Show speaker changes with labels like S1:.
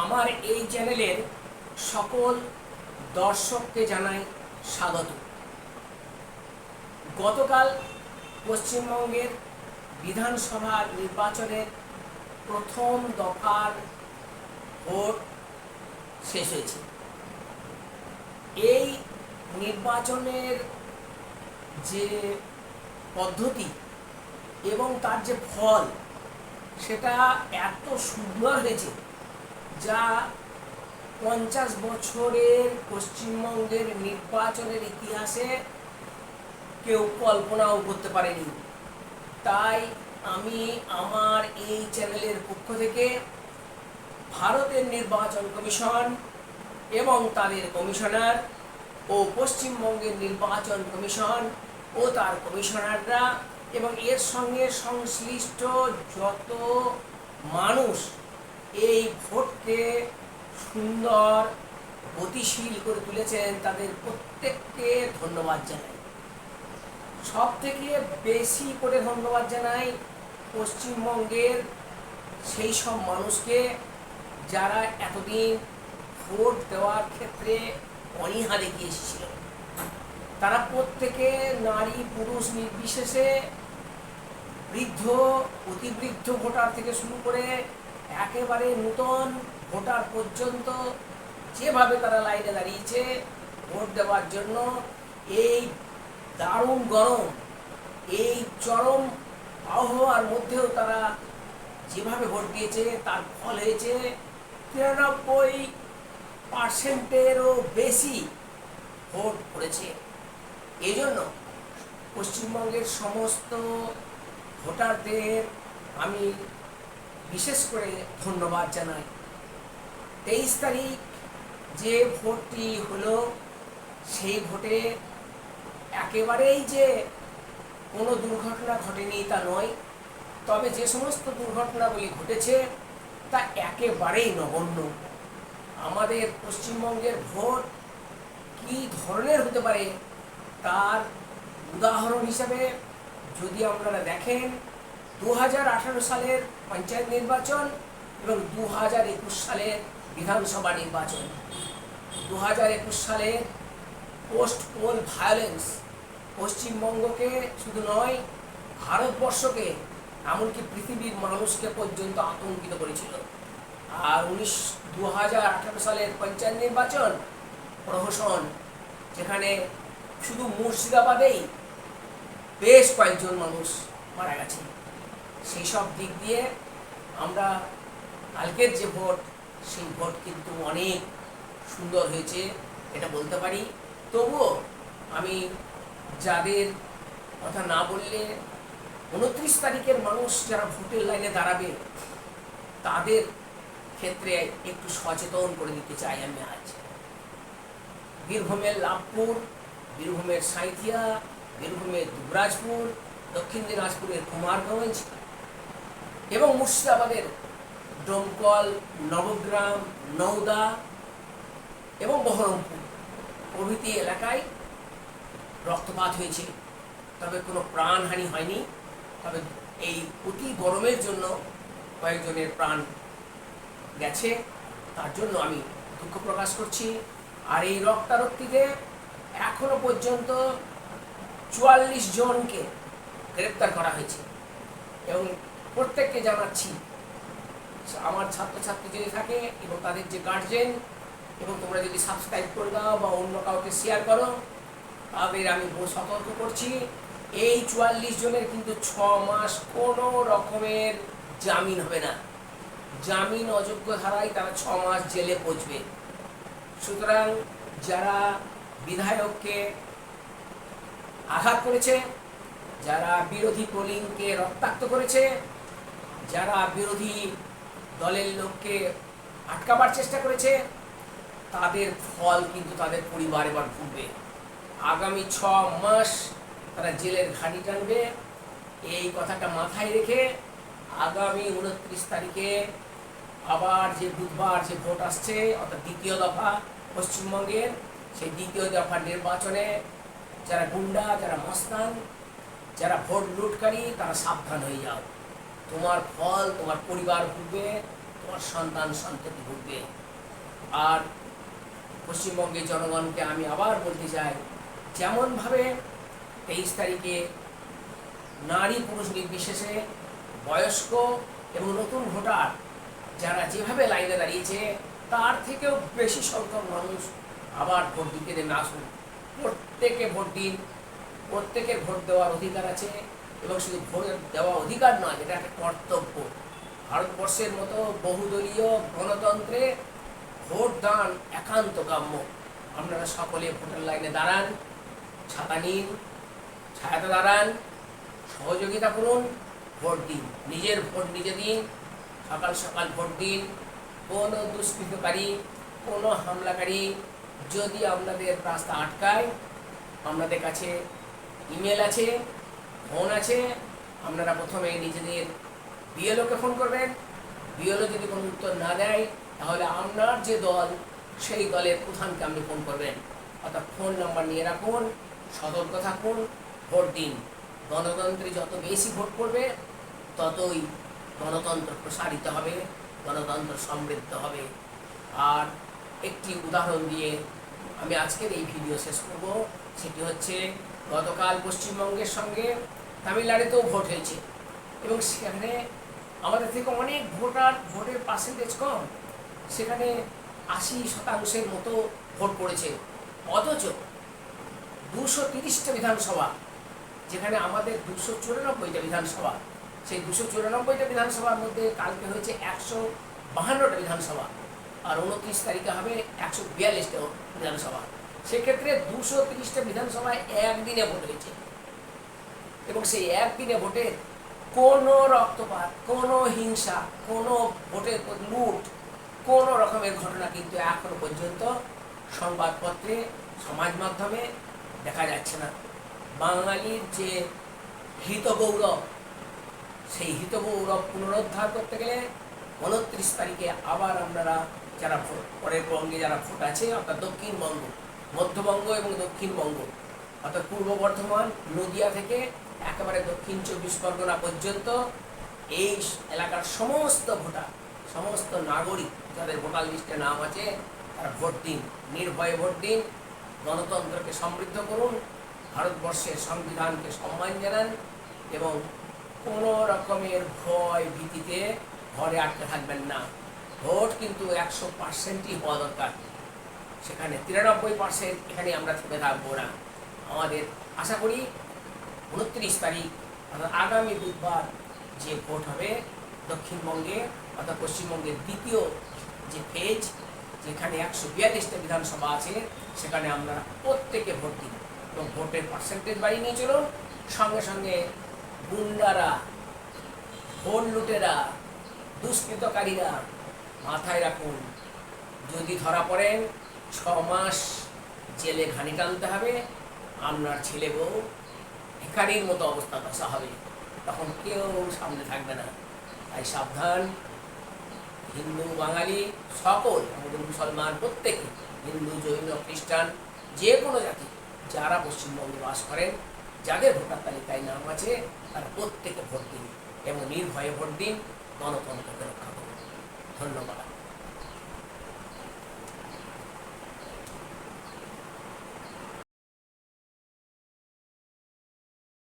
S1: আমার এই চ্যানেলের সকল দর্শককে জানাই স্বাগত। গতকাল পশ্চিমবঙ্গের বিধানসভা নির্বাচনের প্রথম দফার ভোট শেষ হয়েছে। এই নির্বাচনের যে পদ্ধতি এবং তার যে ফল সেটা এত সুন্দর হয়েছে যা 50 বছরের পশ্চিমবঙ্গের নির্বাচনের ইতিহাসে কেউ কল্পনাও করতে পারেনি। তাই আমি আমার এই চ্যানেলের পক্ষ থেকে ভারতের নির্বাচন কমিশন এবং তাদের কমিশনার ও পশ্চিমবঙ্গের নির্বাচন কমিশন ও তার কমিশনাররা এবং এর সঙ্গে সংশ্লিষ্ট যত মানুষ এই ভোটকে সুন্দর গতিশীল করে তুলেছেন তাদের প্রত্যেককে ধন্যবাদ জানাই। সব থেকে বেশি করে ধন্যবাদ জানাই পশ্চিমবঙ্গের সেই সব মানুষকে যারা এতদিন ভোট দেওয়ার ক্ষেত্রে অনীহা দেখিয়ে এসেছিল। তারা প্রত্যেকে নারী পুরুষ নির্বিশেষে বৃদ্ধ অতিবৃদ্ধ ভোটার থেকে শুরু করে একেবারে নূতন ভোটার পর্যন্ত যেভাবে তারা লাইনে দাঁড়িয়েছে ভোট দেওয়ার জন্য, এই দারুণ গরম এই চরম আবহাওয়ার মধ্যেও তারা যেভাবে ভোট দিয়েছে তার ফল হয়েছে 93%-এরও বেশি ভোট পড়েছে। এই জন্য পশ্চিমবঙ্গের সমস্ত ভোটারদের আমি বিশেষ করে ধন্যবাদ জানাই। 23 তারিখ যে ভোটটি হলো সেই ভোটে একেবারেই যে কোনো দুর্ঘটনা ঘটেনি তা নয়, তবে যে সমস্ত দুর্ঘটনাগুলি ঘটেছে তা একেবারেই নগণ্য। আমাদের পশ্চিমবঙ্গের ভোট কী ধরনের হতে পারে তার উদাহরণ হিসাবে যদি আপনারা দেখেন 2018 সালের পঞ্চায়েত নির্বাচন এবং 2021 সালের বিধানসভা নির্বাচন, 2021 সালের পোস্ট পোল ভায়োলেন্স পশ্চিমবঙ্গকে শুধু নয় ভারতবর্ষকে এমনকি পৃথিবীর মানুষকে পর্যন্ত আতঙ্কিত করেছিল। আর 2018 সালের পঞ্চায়েত নির্বাচন প্রহসন, যেখানে শুধু মুর্শিদাবাদেই বেশ কয়েকজন মানুষ মারা গেছে। সেই সব দিক দিয়ে আমরা কালকের যে ভোট সেই ভোট কিন্তু অনেক সুন্দর হয়েছে এটা বলতে পারি। তবুও আমি যাদের কথা না বললে 29 তারিখের মানুষ যারা ভোটের লাইনে দাঁড়াবে তাদের ক্ষেত্রে একটু সচেতন করে দিতে চাই আমি আজ। বীরভূমের লাভপুর, বীরভূমের সাঁইথিয়া, বীরভূমের দুবরাজপুর, দক্ষিণ দিনাজপুরের কুমারগঞ্জ এবং মুর্শিদাবাদের ডোমকল, নবগ্রাম, নওদা এবং বহরমপুর প্রভৃতি এলাকায় রক্তপাত হয়েছে, তবে কোনো প্রাণহানি হয়নি। তবে এই অতি গরমের জন্য কয়েকজনের প্রাণ গেছে, তার জন্য আমি দুঃখ প্রকাশ করছি। আর এই রক্তারক্তিতে এখনো পর্যন্ত 44 জনকে গ্রেপ্তার করা হয়েছে এবং প্রত্যেককে জানাচ্ছি আমার ছাত্রছাত্রী যদি থাকে এবং তাদের যে গার্জেন, এবং তোমরা যদি সাবস্ক্রাইব করে দাও বা অন্য কাউকে শেয়ার করো তাদের আমি সতর্ক করছি, এই 44 জনের কিন্তু 6 মাস কোনো রকমের জামিন হবে না। জামিন অযোগ্য ধারায় তারা 6 মাস জেলে পৌঁছবে। সুতরাং যারা বিধায়ককে আঘাত করেছে, যারা বিরোধী পোলিংকে রক্তাক্ত করেছে, যারা বিরোধী দলের লোককে আটকাবার চেষ্টা করেছে, তাদের ফল কিন্তু তাদের পরিবার এবার ভুগবে। আগামী 6 মাস তারা জেলের ঘানি টানবে। এই কথাটা মাথায় রেখে আগামী 29 তারিখে আবার যে বুধবার যে ভোট আসছে অর্থাৎ দ্বিতীয় দফা পশ্চিমবঙ্গের, সেই দ্বিতীয় দফার নির্বাচনে যারা গুন্ডা, যারা মস্তান, যারা ভোট লুটকারী তারা সাবধান হয়ে যাও। তোমার ফল তোমার পরিবার ভুগবে, পর সন্তান সন্ততি ঘুরবে। আর পশ্চিমবঙ্গের জনগণকে আমি আবার বলতে চাই, যেমনভাবে 23 তারিখে নারী পুরুষ নির্বিশেষে বয়স্ক এবং নতুন ভোটার যারা যেভাবে লাইনে দাঁড়িয়েছে, তার থেকেও বেশি সংখ্যক মানুষ আবার ভোট দিতে নেমে আসুন। প্রত্যেকে ভোট দিন, প্রত্যেকের ভোট দেওয়ার অধিকার আছে, এবং শুধু ভোট দেওয়া অধিকার নয়, এটা একটা কর্তব্য। ভারতবর্ষের মতো বহুদলীয় গণতন্ত্রে ভোট দান একান্ত কাম্য। আপনারা সকলে ভোটের লাইনে দাঁড়ান, ছাতা নিন, ছায়াতে দাঁড়ান, সহযোগিতা করুন, ভোট দিন, নিজের ভোট নিজে দিন, সকাল সকাল ভোট দিন। কোনো দুষ্কৃতকারী, কোনো হামলাকারী যদি আপনাদের রাস্তা আটকায়, আপনাদের কাছে ইমেল আছে, ফোন আছে, আপনারা প্রথমে নিজেদের বিএলওকে ফোন করবেন। বিএলও যদি কোনো উত্তর না দেয়, তাহলে আপনার যে দল, সেই দলের প্রধানকে আপনি ফোন করবেন। অর্থাৎ ফোন নাম্বার নিয়ে রাখুন, সতর্ক থাকুন, ভোট দিন। গণতন্ত্রে যত বেশি ভোট পড়বে, ততই গণতন্ত্র প্রসারিত হবে, গণতন্ত্র সমৃদ্ধ হবে। আর একটি উদাহরণ দিয়ে আমি আজকের এই ভিডিও শেষ করব। সেটি হচ্ছে, গতকাল পশ্চিমবঙ্গের সঙ্গে তামিলনাড়ুতেও ভোট হয়েছে, এবং সেখানে আমাদের থেকে অনেক ভোটের পার্সেন্টেজ কম। সেখানে 80% মতো ভোট পড়েছে। অথচ 230টা বিধানসভা, যেখানে আমাদের 294টা বিধানসভা, সেই 294টা বিধানসভার মধ্যে কালকে হয়েছে 152টা বিধানসভা, আর 29 তারিখে হবে 142টা বিধানসভা। সেক্ষেত্রে 230টা বিধানসভায় একদিনে ভোট হয়েছে, এবং সেই একদিনে ভোটে কোনো রক্তপাত, কোনো হিংসা, কোনো ভোটের লুট, কোনো রকমের ঘটনা কিন্তু এখনো পর্যন্ত সংবাদপত্রে, সমাজ মাধ্যমে দেখা যাচ্ছে না। বাঙালির যে হিতগৌরব, সেই হিতগৌরব পুনরুদ্ধার করতে গেলে 29 তারিখে আবার আপনারা যারা পরের বঙ্গে যারা ভোট আছে, অর্থাৎ দক্ষিণবঙ্গ, মধ্যবঙ্গ এবং দক্ষিণবঙ্গ, অর্থাৎ পূর্ব বর্ধমান, নদিয়া থেকে একেবারে দক্ষিণ 24 পরগনা পর্যন্ত এই এলাকার সমস্ত ভোটার, সমস্ত নাগরিক যাদের ভোটার লিস্টে নাম আছে, তারা ভোট দিন, নির্ভয়ে ভোট দিন, গণতন্ত্রকে সমৃদ্ধ করুন, ভারতবর্ষের সংবিধানকে সম্মান জানান, এবং কোনো রকমের ভয় ভীতিতে ঘরে আটকে থাকবেন না। ভোট কিন্তু 100%ই হওয়া দরকার। সেখানে 93% এখানে আমরা থেমে থাকবো না। আমাদের আশা করি 29 তারিখ অর্থাৎ আগামী বুধবার যে ভোট হবে দক্ষিণবঙ্গে, অর্থাৎ পশ্চিমবঙ্গের দ্বিতীয় যে ফেজ, যেখানে 142টা বিধানসভা আছে, সেখানে আমরা প্রত্যেকে ভোট দিই, এবং ভোটের পার্সেন্টেজ বাড়িয়ে নিয়ে চলুন। সঙ্গে সঙ্গে গুন্ডারা, ভোট লুটেরা, দুষ্কৃতকারীরা মাথায় রাখুন, যদি ধরা পড়েন 6 মাস জেলে ঘানি টানতে হবে, আপনার ছেলে বউ ভিখারির মতো অবস্থা দশা হবে, তখন কেউ সামনে থাকবে না। তাই সাবধান। হিন্দু বাঙালি সকল, আমাদের মুসলমান প্রত্যেকে, হিন্দু জৈন খ্রিস্টান যে কোনো জাতি যারা পশ্চিমবঙ্গে বাস করেন, যাদের ভোটার তালিকায় নাম আছে, তারা প্রত্যেকে ভোট দিন এবং নির্ভয়ে ভোট দিন, গণতন্ত্রকে রক্ষা করুন। ধন্যবাদ।